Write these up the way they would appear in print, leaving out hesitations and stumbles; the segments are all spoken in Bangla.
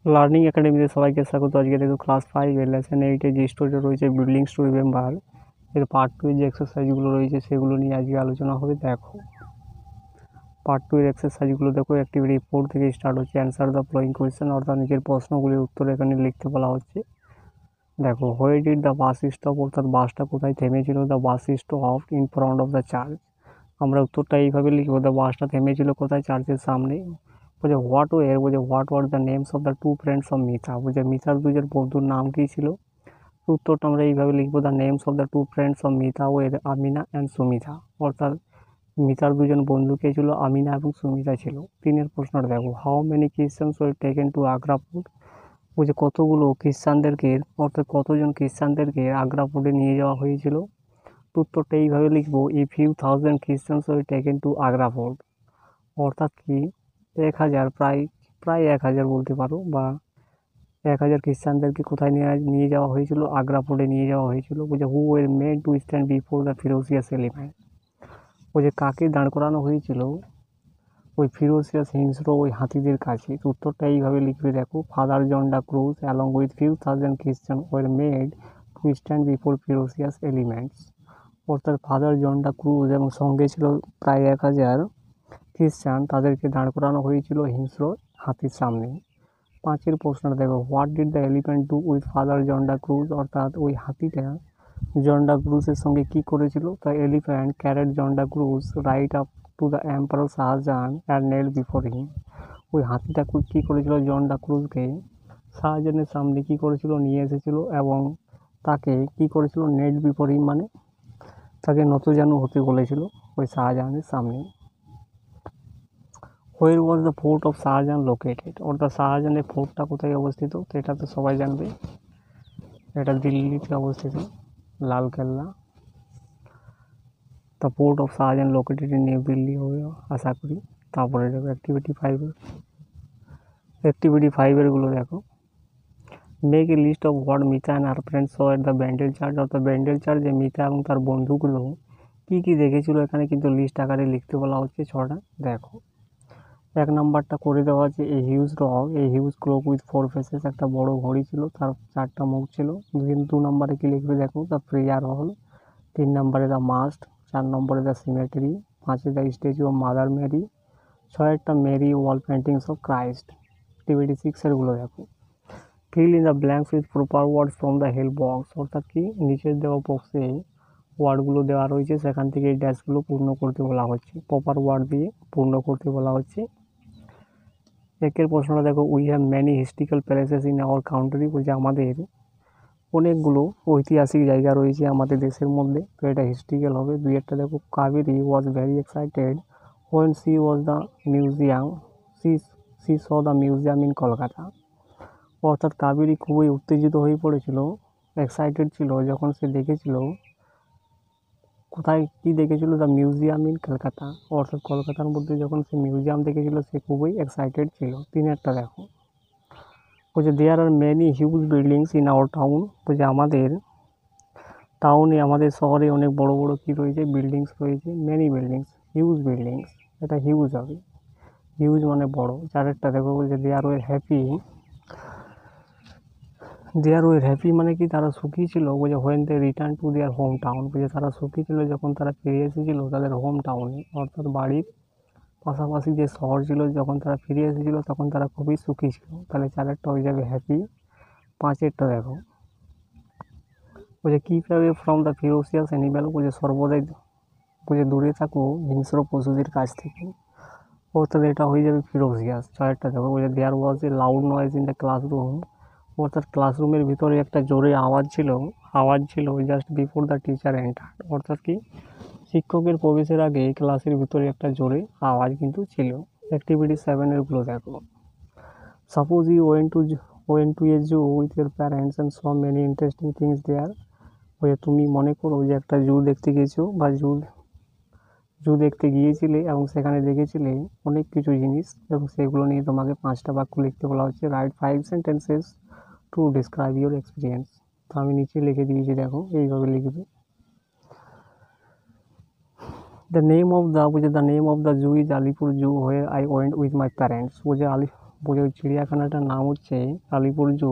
লার্নিং একাডেমিতে সবাইকে স্বাগত। আজকে দেখো ক্লাস 5 এর লেসন 8 এর যে স্টোরিটা রয়েছে বিল্ডিংস টু রিমেম্বার, এর পার্ট 2 এর যে এক্সারসাইজগুলো রয়েছে সেগুলো নিয়ে আজকে আলোচনা হবে। দেখো পার্ট 2 এর এক্সারসাইজগুলো দেখো। অ্যাক্টিভিটি 4 থেকে স্টার্ট হচ্ছে। অ্যান্সার দ্য ফলোয়িং কোয়েশ্চেন, অর্থাৎ নিজের প্রশ্নগুলির উত্তর এখানে লিখতে বলা হচ্ছে। দেখো, where did the bus stop, অর্থাৎ বাসটা কোথায় থেমেছিল। The bus stop in front of the church. আমরা উত্তরটা এইভাবে লিখবো, দ্য বাসটা থেমেছিল কোথায়, চার্চের সামনে। বলছে হোয়াট ওয়ার, বলছে what were the names of the two friends of Mita, বলছে মিতার দুজন বন্ধুর নাম কী ছিল। উত্তরটা আমরা এইভাবে লিখবো, the names of the two friends of Mita were Amina and Sumita, অর্থাৎ মিতার দুজন বন্ধু কে ছিল, আমিনা এবং সুমিতা ছিল। তিনের প্রশ্নটা দেখো, how many Christians were taken to Agra fort, বলছে কতগুলো খ্রিস্টানদেরকে, অর্থাৎ কতজন খ্রিস্টানদেরকে আগ্রা ফোর্টে নিয়ে যাওয়া হয়েছিল। উত্তরটা এইভাবে লিখবো, a few thousand খ্রিস্টানস were taken to Agra fort, অর্থাৎ কি 1000, প্রায় প্রায় 1000 বলতে পারো, বা 1000 খ্রিস্টানদেরকে কোথায় নিয়ে যাওয়া হয়েছিল, আগ্রা ফোর্টে নিয়ে যাওয়া হয়েছিল। বলছে who were made to stand before the ferocious elephant, বলছে কাকে দাঁড় করানো হয়েছিল ওই ফিরোজিয়াস হিংস্র ওই হাতিদের কাছে। উত্তরটা এইভাবে লিখবে, দেখো father John da Cruz along with few thousand খ্রিস্টান were made to stand before ferocious elements, অর্থাৎ ফাদার জন ডা ক্রুজ এবং সঙ্গে ছিল প্রায় 1000 খ্রিস্টান, তাদেরকে দাঁড় করানো হয়েছিল হিংস্র হাতির সামনে। পাঁচের প্রশ্নটা দেখো, what did the elephant do with father John da Cruz, অর্থাৎ ওই হাতিটা জন ডা ক্রুজের সঙ্গে কী করেছিল। The elephant carried John da Cruz right up to the emperor Shahjahan and knelt before him, ওই হাতিটা কী করেছিল, জন ডা ক্রুজকে শাহজাহানের সামনে কী করেছিল, নিয়ে এসেছিল এবং তাকে কী করেছিল, নেল বিফোর হিম মানে তাকে নতজানু হতে বলেছিল ওই শাহজাহানের সামনে। Where was the fort of Shahjahan located, অর্থাৎ শাহজাহানের ফোর্টটা কোথায় অবস্থিত, তো এটা তো সবাই জানবে, এটা দিল্লিতে অবস্থিত, লালকেল্লা। The fort of Shahjahan located in New Delhi হবে আশা করি। তারপরে দেখো অ্যাক্টিভিটি ফাইভেরগুলো দেখো। Make a list of what Mita and her friends saw at the Bandel church, অর্থাৎ ব্যান্ডেল চার্চে মিতা এবং তার বন্ধুগুলো কী কী দেখেছিল, এখানে কিন্তু লিস্ট আকারে লিখতে বলা হচ্ছে 6টা। দেখো, 1 নাম্বারটা করে দেওয়া আছে, এই হিউজ রক, এই হিউজ ক্লক উইথ 4 ফেসেস, একটা বড় ঘড়ি ছিল, তার 4টা মুখ ছিল। 2 নম্বরে কি লিখবে দেখো, দ্য প্রেয়ার হল। 3 নম্বরে দ্য মাস্ট। 4 নম্বরে the cemetery. 5 the statue of Mother Mary. 6 Mary wall paintings of Christ. Activity 6 দেখো, fill in the blanks with proper words from the help box, অর্থাৎ কি নিচের দেওয়া বক্সে ওয়ার্ডগুলো দেওয়া রয়েছে, সেখান থেকে এই ড্যাশগুলো পূর্ণ করতে বলা হচ্ছে, প্রপার ওয়ার্ড দিয়ে পূর্ণ করতে বলা হচ্ছে। একের প্রশ্নটা দেখো, we have many historical palaces in our country, বলছে আমাদের অনেকগুলো ঐতিহাসিক জায়গা রয়েছে আমাদের দেশের মধ্যে, তো এটা হিস্ট্রিক্যাল হবে। 2 দেখো, Kaberi was very excited when she was the museum she saw the museum in Kolkata, অর্থাৎ কাবেরী খুবই উত্তেজিত হয়ে পড়েছিল, এক্সাইটেড ছিল যখন সে দেখেছিল, কোথায় কী দেখেছিল, দ্য মিউজিয়াম ইন কলকাতা, অর্থাৎ কলকাতার মধ্যে যখন সে মিউজিয়াম দেখেছিল সে খুবই এক্সাইটেড ছিল। 3 দেখো, বলছে there are many huge buildings in our town, বলছে আমাদের টাউনে, আমাদের শহরে অনেক বড় বড় কী রয়েছে, বিল্ডিংস রয়েছে, মেনি বিল্ডিংস, হিউজ বিল্ডিংস, এটা হিউজ হবে, হিউজ মানে বড়। 4 দেখো, বলছে দেয়ার ওয়ার হ্যাপি মানে কি তারা সুখী ছিল, বলছে when they return to their home town, বলছে তারা সুখী ছিল যখন তারা ফিরে এসেছিল তাদের হোম টাউনে, অর্থাৎ বাড়ির পাশাপাশি যে শহর ছিল, যখন তারা ফিরে এসেছিল তখন তারা খুবই সুখী ছিল। তাহলে 4 হয়ে যাবে হ্যাপি। 5 দেখো, বলছে keep away from the ফিরোসিয়াস animal, বলছে সর্বদাই, বলছে দূরে থাকো হিংস্র পশুদের কাছ থেকে, অর্থাৎ এটা হয়ে যাবে ফিরোসিয়াস। 6 দেখো, বলছে there was a loud noise in the classroom, অর্থাৎ ক্লাসরুমের ভিতরে একটা জোরে আওয়াজ ছিল just before the teacher entered, অর্থাৎ কি শিক্ষকের প্রবেশের আগে ক্লাসের ভিতরে একটা জোরে আওয়াজ কিন্তু ছিল। অ্যাক্টিভিটি 7 দেখো, suppose you went to a zoo with your parents and so many interesting things there, ওই তুমি মনে করো যে একটা জু দেখতে গেছো, বা জু দেখতে গিয়েছিলে এবং সেখানে দেখেছিলে অনেক কিছু জিনিস, এবং সেগুলো নিয়ে তোমাকে 5টা বাক্য লিখতে বলা হচ্ছে। Write 5 sentences to describe your experience, তো আমি নিচে লিখে দিয়েছি, দেখো এইভাবে লিখবে। The name of the zoo is Alipur zoo where I went with my parents, বলছে বলে ওই চিড়িয়াখানাটার নাম হচ্ছে আলিপুর জু,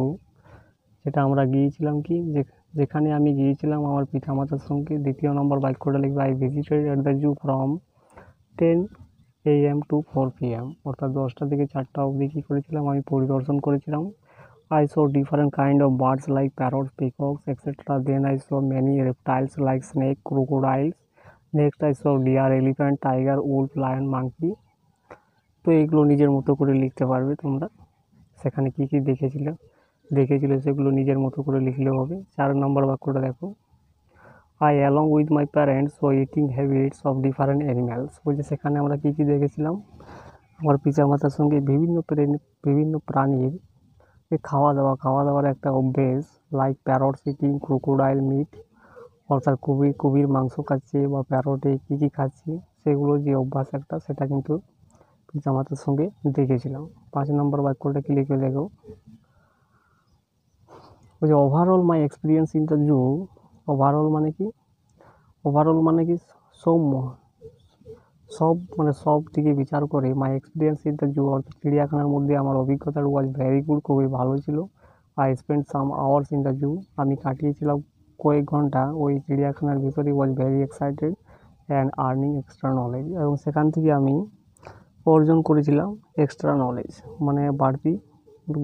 যেটা আমরা গিয়েছিলাম কি যেখানে আমি গিয়েছিলাম আমার পিতামাতার সঙ্গে। দ্বিতীয় নম্বর বাক্যটা লিখবে I visited at the zoo from 10 AM to 4 PM, অর্থাৎ 10টা থেকে 4টা অবধি কী করেছিলাম, আমি পরিদর্শন করেছিলাম। I saw different kind of birds like parrots, peacocks, etc. Then I saw many reptiles like snake, crocodiles. Next I saw deer, elephant, tiger, wolf, lion, monkey. তো এইগুলো নিজের মতো করে লিখতে পারবে তোমরা। সেখানে কী কী দেখেছিলে সেগুলো নিজের মতো করে লিখলেও হবে। 4 নম্বর বাক্যটা দেখো, I along with my parents saw eating habits of different animals. বলছে সেখানে আমরা কী কী দেখেছিলাম, আমার পিতামাতার সঙ্গে বিভিন্ন প্রাণীর খাওয়া দাওয়ার একটা অভ্যেস, like parrots eating crocodile meat, অর্থাৎ কবির মাংস খাচ্ছে বা প্যারটে কী কী খাচ্ছে সেগুলো যে অভ্যাস একটা, সেটা কিন্তু পিতামাতার সঙ্গে দেখেছিলাম। 5 নম্বর বাক্যটা কি লিখে দেখো, ওই যে overall my experience in the zoo. Overall মানে কি সব দিকে বিচার করে my experience in the zoo, অর্থাৎ চিড়িয়াখানার মধ্যে আমার অভিজ্ঞতা ওয়াজ ভেরি গুড, খুবই ভালো ছিল। I spend some hours in the zoo, আমি কাটিয়েছিলাম কয়েক ঘন্টা ওই চিড়িয়াখানার ভিতরে। Was very excited and earning extra knowledge, এবং সেখান থেকে আমি অর্জন করেছিলাম এক্সট্রা নলেজ, মানে বাড়তি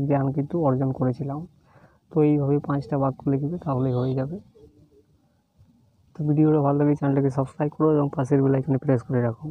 জ্ঞান কিন্তু অর্জন করেছিলাম। তো এইভাবে 5টা বাক্য লিখবে, তাহলেই হয়ে যাবে। তো ভিডিওটা ভালো লাগে চ্যানেলটাকে সাবস্ক্রাইব করো এবং পাশের বেল আইকনে প্রেস করে রাখো।